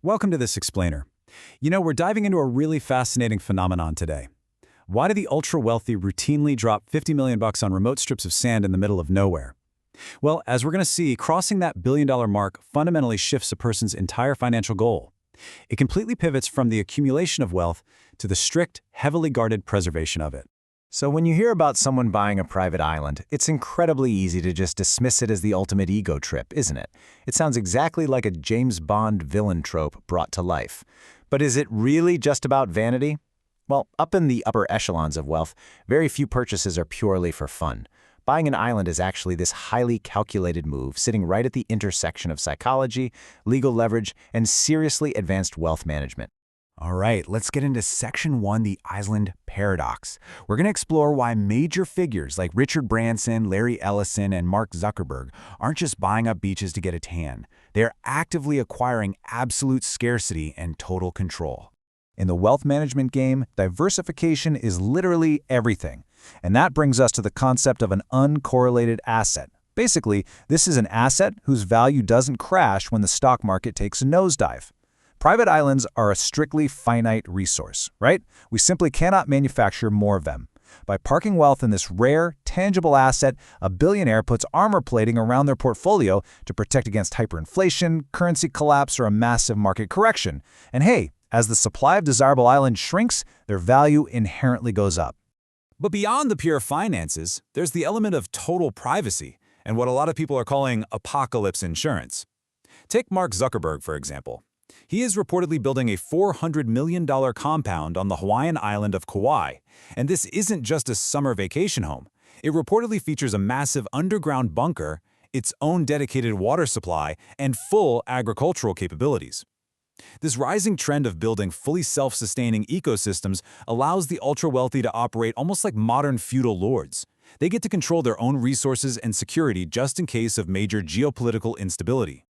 Welcome to this explainer. We're diving into a really fascinating phenomenon today. Why do the ultra-wealthy routinely drop 50 million bucks on remote strips of sand in the middle of nowhere? Well, as we're going to see, crossing that billion-dollar mark fundamentally shifts a person's entire financial goal. It completely pivots from the accumulation of wealth to the strict, heavily guarded preservation of it. So when you hear about someone buying a private island, it's incredibly easy to just dismiss it as the ultimate ego trip, isn't it? It sounds exactly like a James Bond villain trope brought to life. But is it really just about vanity? Well, up in the upper echelons of wealth, very few purchases are purely for fun. Buying an island is actually this highly calculated move sitting right at the intersection of psychology, legal leverage, and seriously advanced wealth management. All right, let's get into Section 1, the Island Paradox. We're going to explore why major figures like Richard Branson, Larry Ellison, and Mark Zuckerberg aren't just buying up beaches to get a tan. They're actively acquiring absolute scarcity and total control. In the wealth management game, diversification is literally everything. And that brings us to the concept of an uncorrelated asset. Basically, this is an asset whose value doesn't crash when the stock market takes a nosedive. Private islands are a strictly finite resource, right? We simply cannot manufacture more of them. By parking wealth in this rare, tangible asset, a billionaire puts armor plating around their portfolio to protect against hyperinflation, currency collapse, or a massive market correction. And hey, as the supply of desirable islands shrinks, their value inherently goes up. But beyond the pure finances, there's the element of total privacy and what a lot of people are calling apocalypse insurance. Take Mark Zuckerberg, for example. He is reportedly building a $400 million compound on the Hawaiian island of Kauai. And this isn't just a summer vacation home. It reportedly features a massive underground bunker, its own dedicated water supply, and full agricultural capabilities. This rising trend of building fully self-sustaining ecosystems allows the ultra-wealthy to operate almost like modern feudal lords. They get to control their own resources and security just in case of major geopolitical instability.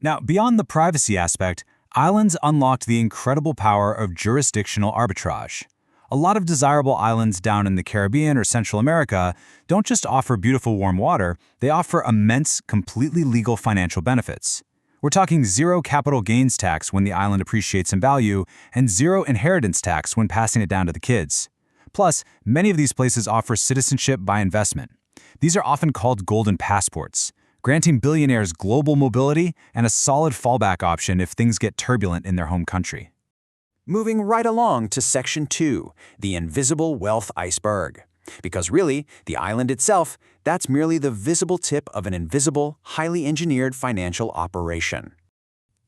Now, beyond the privacy aspect, islands unlocked the incredible power of jurisdictional arbitrage. A lot of desirable islands down in the Caribbean or Central America don't just offer beautiful warm water, they offer immense, completely legal financial benefits. We're talking zero capital gains tax when the island appreciates in value and zero inheritance tax when passing it down to the kids. Plus, many of these places offer citizenship by investment. These are often called golden passports, granting billionaires global mobility and a solid fallback option if things get turbulent in their home country. Moving right along to Section 2, the invisible wealth iceberg. Because really, the island itself, that's merely the visible tip of an invisible, highly engineered financial operation.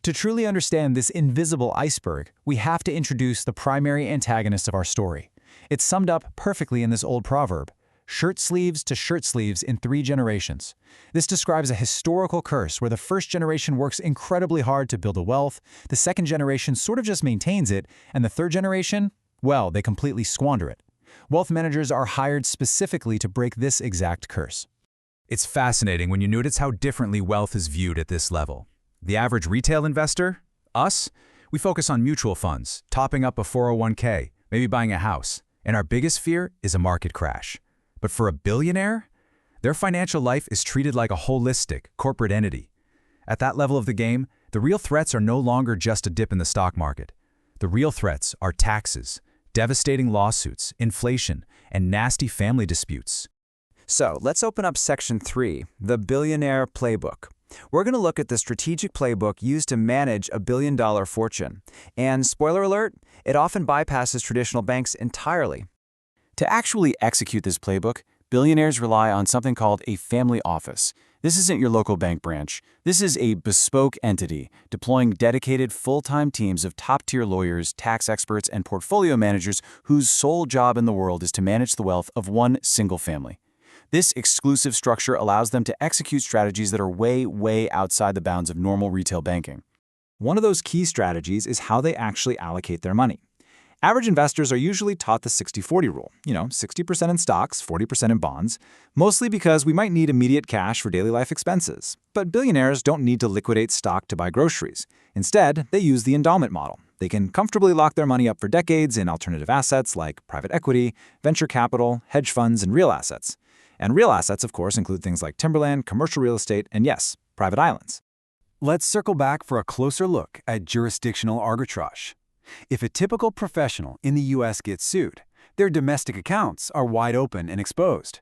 To truly understand this invisible iceberg, we have to introduce the primary antagonist of our story. It's summed up perfectly in this old proverb: shirt sleeves to shirt sleeves in 3 generations. This describes a historical curse where the first generation works incredibly hard to build a wealth, the second generation sort of just maintains it, and the third generation, well, they completely squander it. Wealth managers are hired specifically to break this exact curse. It's fascinating when you notice how differently wealth is viewed at this level. The average retail investor, us, we focus on mutual funds, topping up a 401k, maybe buying a house, and our biggest fear is a market crash. But for a billionaire, their financial life is treated like a holistic, corporate entity. At that level of the game, the real threats are no longer just a dip in the stock market. The real threats are taxes, devastating lawsuits, inflation, and nasty family disputes. So let's open up Section 3, the Billionaire Playbook. We're going to look at the strategic playbook used to manage a billion-dollar fortune. And spoiler alert, it often bypasses traditional banks entirely. To actually execute this playbook, billionaires rely on something called a family office. This isn't your local bank branch. This is a bespoke entity, deploying dedicated full-time teams of top-tier lawyers, tax experts, and portfolio managers whose sole job in the world is to manage the wealth of one single family. This exclusive structure allows them to execute strategies that are way outside the bounds of normal retail banking. One of those key strategies is how they actually allocate their money. Average investors are usually taught the 60-40 rule, 60% in stocks, 40% in bonds, mostly because we might need immediate cash for daily life expenses. But billionaires don't need to liquidate stock to buy groceries. Instead, they use the endowment model. They can comfortably lock their money up for decades in alternative assets like private equity, venture capital, hedge funds, and real assets. And real assets, of course, include things like timberland, commercial real estate, and yes, private islands. Let's circle back for a closer look at jurisdictional arbitrage. If a typical professional in the U.S. gets sued, their domestic accounts are wide open and exposed.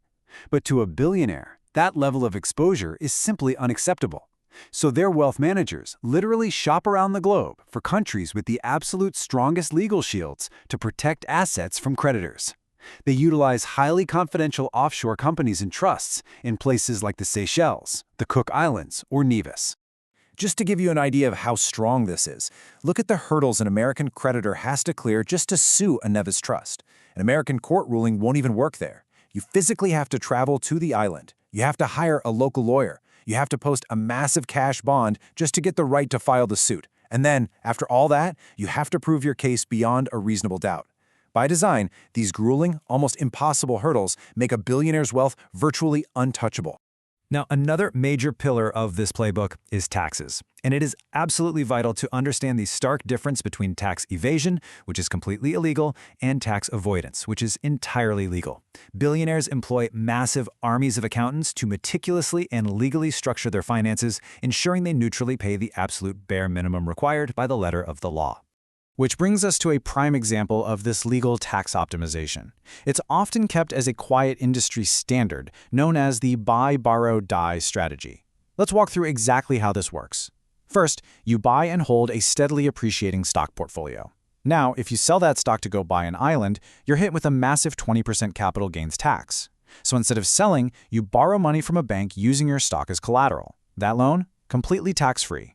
But to a billionaire, that level of exposure is simply unacceptable. So their wealth managers literally shop around the globe for countries with the absolute strongest legal shields to protect assets from creditors. They utilize highly confidential offshore companies and trusts in places like the Seychelles, the Cook Islands, or Nevis. Just to give you an idea of how strong this is, look at the hurdles an American creditor has to clear just to sue a Nevis trust. An American court ruling won't even work there. You physically have to travel to the island. You have to hire a local lawyer. You have to post a massive cash bond just to get the right to file the suit. And then, after all that, you have to prove your case beyond a reasonable doubt. By design, these grueling, almost impossible hurdles make a billionaire's wealth virtually untouchable. Now, another major pillar of this playbook is taxes, and it is absolutely vital to understand the stark difference between tax evasion, which is completely illegal, and tax avoidance, which is entirely legal. Billionaires employ massive armies of accountants to meticulously and legally structure their finances, ensuring they neutrally pay the absolute bare minimum required by the letter of the law. Which brings us to a prime example of this legal tax optimization. It's often kept as a quiet industry standard, known as the buy, borrow, die strategy. Let's walk through exactly how this works. First, you buy and hold a steadily appreciating stock portfolio. Now, if you sell that stock to go buy an island, you're hit with a massive 20% capital gains tax. So instead of selling, you borrow money from a bank using your stock as collateral. That loan, completely tax-free.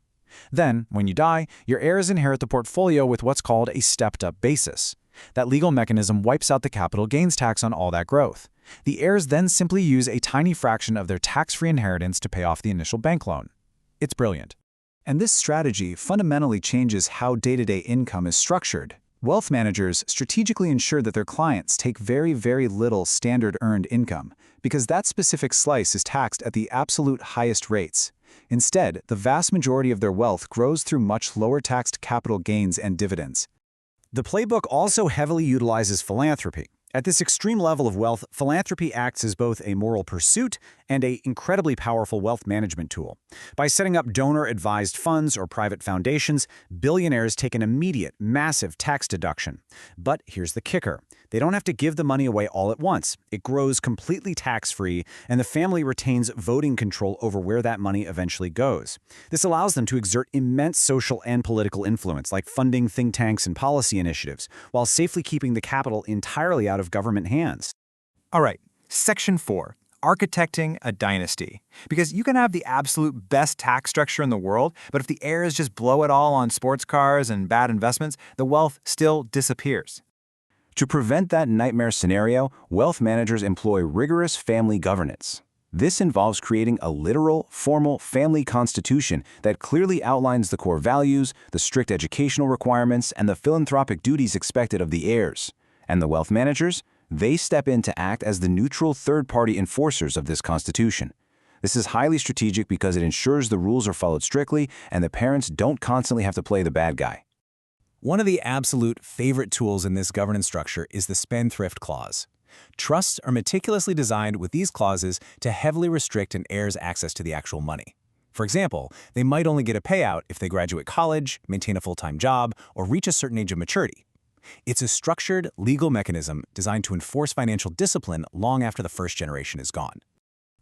Then, when you die, your heirs inherit the portfolio with what's called a stepped-up basis. That legal mechanism wipes out the capital gains tax on all that growth. The heirs then simply use a tiny fraction of their tax-free inheritance to pay off the initial bank loan. It's brilliant. And this strategy fundamentally changes how day-to-day income is structured. Wealth managers strategically ensure that their clients take very, very little standard earned income, because that specific slice is taxed at the absolute highest rates. Instead, the vast majority of their wealth grows through much lower taxed capital gains and dividends. The playbook also heavily utilizes philanthropy. At this extreme level of wealth, philanthropy acts as both a moral pursuit and an incredibly powerful wealth management tool. By setting up donor-advised funds or private foundations, billionaires take an immediate, massive tax deduction. But here's the kicker. They don't have to give the money away all at once. It grows completely tax-free, and the family retains voting control over where that money eventually goes. This allows them to exert immense social and political influence, like funding think tanks and policy initiatives, while safely keeping the capital entirely out of government hands. All right, Section 4. Architecting a dynasty. Because you can have the absolute best tax structure in the world, but if the heirs just blow it all on sports cars and bad investments, the wealth still disappears. To prevent that nightmare scenario, wealth managers employ rigorous family governance. This involves creating a literal, formal family constitution that clearly outlines the core values, the strict educational requirements, and the philanthropic duties expected of the heirs. And the wealth managers? They step in to act as the neutral third-party enforcers of this constitution. This is highly strategic because it ensures the rules are followed strictly and the parents don't constantly have to play the bad guy. One of the absolute favorite tools in this governance structure is the spendthrift clause. Trusts are meticulously designed with these clauses to heavily restrict an heir's access to the actual money. For example, they might only get a payout if they graduate college, maintain a full-time job, or reach a certain age of maturity. It's a structured, legal mechanism designed to enforce financial discipline long after the first generation is gone.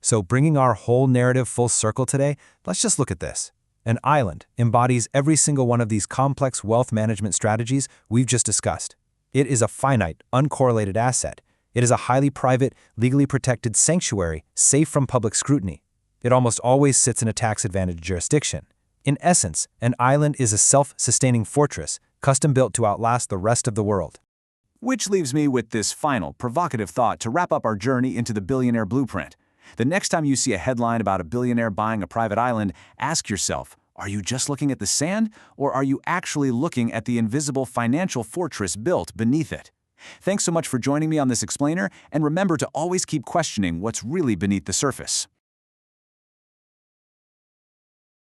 So bringing our whole narrative full circle today, let's just look at this. An island embodies every single one of these complex wealth management strategies we've just discussed. It is a finite, uncorrelated asset. It is a highly private, legally protected sanctuary, safe from public scrutiny. It almost always sits in a tax-advantaged jurisdiction. In essence, an island is a self-sustaining fortress, custom-built to outlast the rest of the world. Which leaves me with this final, provocative thought to wrap up our journey into the billionaire blueprint. The next time you see a headline about a billionaire buying a private island, ask yourself, are you just looking at the sand, or are you actually looking at the invisible financial fortress built beneath it? Thanks so much for joining me on this explainer, and remember to always keep questioning what's really beneath the surface.